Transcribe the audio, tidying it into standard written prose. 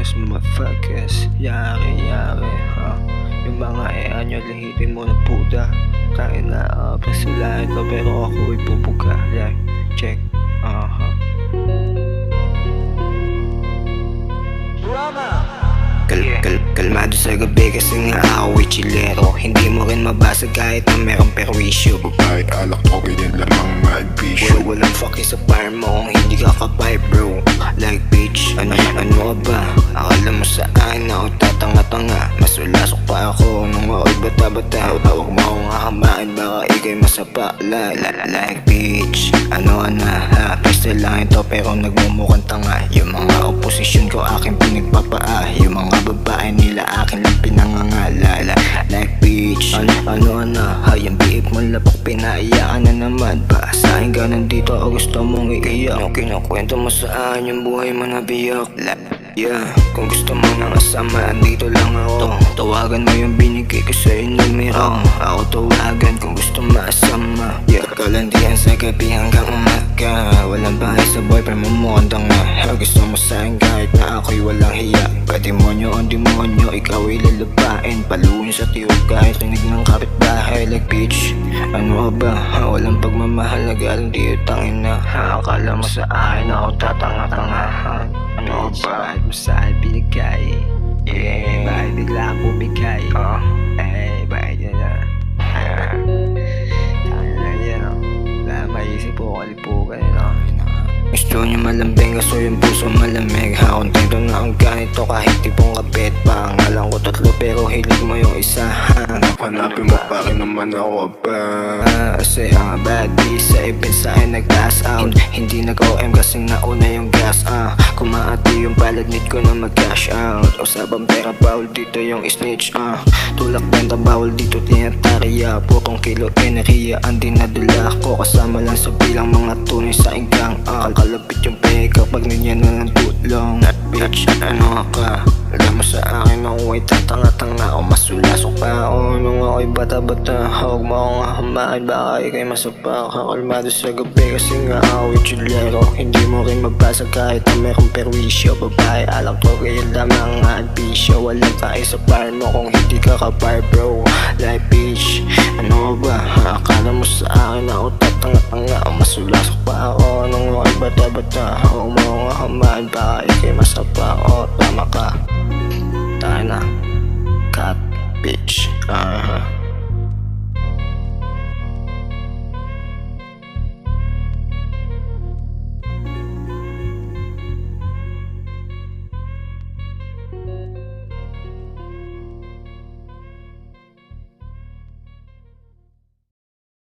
Fuckers, motherfuckers. Yari, ha. Yung mga nyo, lahitin mo na puta. Tangin na, pasulahin to, pero ako ipupuga. Like, check, Kalmado sa gabi kasi nga ako ay chilero. Hindi mo rin mabasa kahit na merong perwisyo. Babae, alak ko, ganyan lamang maibisyo. Walang fucking sa par mo kung hindi ka kabay bro. Like bitch, ano ba? Akala mo sa akin na ako tatanga-tanga. Mas ulasok pa ako nung ako'y bata-bata. Huwag mo akong hahamain, baka ikay masapa. Like bitch, ano na ha? Peste lang ito pero nagmumukhang tanga. Yung mga oposisyon ko aking pinagpapaa. Yung mga babae nila akin lang pinangangalala. Like bitch, ano na ha? Yung biip mo lapok pinaiyakan na naman ba? Sa akin ka nandito o gusto mong iiyak? Yung kinukwento mo sa akin yung buhay mo na biyak. Yeah, kung gusto mo nang asama, andito lang ako. Tawagan mo yung binigay ko sa'yo numero. Ako tawagan kung gusto maasama. Yeah, kalandian sa gabi hanggang umaga. Walang bahay sa boyfriend mo mukhang tanga. Gusto mo sa'kin kahit na ako'y walang hiya. Pademonyo ang demonyo, ikaw ay lalabain. Paluin sa tiyog kahit tunig ng kapitbahay. Like bitch, ano ba? Walang pagmamahal na galing dito tangin na. Akala mo sa akin ako tatanga-tanga. Ano ba? Bakit mo sa'kin binigay? Yeah, bakit bigla ako bumigay? Bakit yun na? Ano yan o? Wala maisip po kalipugan yun o. Gusto niyo malambing kaso yung puso malamig. Kontento na ang ganito kahit tipong kapit. Pangalan ko 3 pero hilig mo yung isa. Hanapin mo pa rin naman ako ba? Kasi ang bad beat sa event sa'kin nag-pass out. Hindi nag-OM kasi nauna yung gas. Kumaati yung palad, need ko na mag-cash out. Usapang pera bawal dito yung snitch. Tulak benta bawal dito tinatariya. Putong kilo enerhiya ang dinadala ko. Kasama lang sa bilang mga tunay sa igang. Kalapit yung peka pag nanyan na ng tutlong. Bitch, ano ka? Alam mo sa akin na ako ay tatanga-tanga. O masulasok pa ako nung ako'y bata-bata. Huwag mo akong hahamain, baka ikay masapa. Kakalmado sa gabi kasi nga ako'y chulero. Hindi mo rin mabasa kahit na merong perwisyo. Babae, alam ko ganyan lamang ang bisyo. Walang tayo sa par mo kung hindi ka kapar bro. Like bitch, ano ba? Akala mo sa akin na ako tatanga-tanga. O masulasok pa ako nung ako'y bata-bata. Huwag mo akong hahamain, baka ikay masapa. O tama ka. Tayo na, cut, bitch.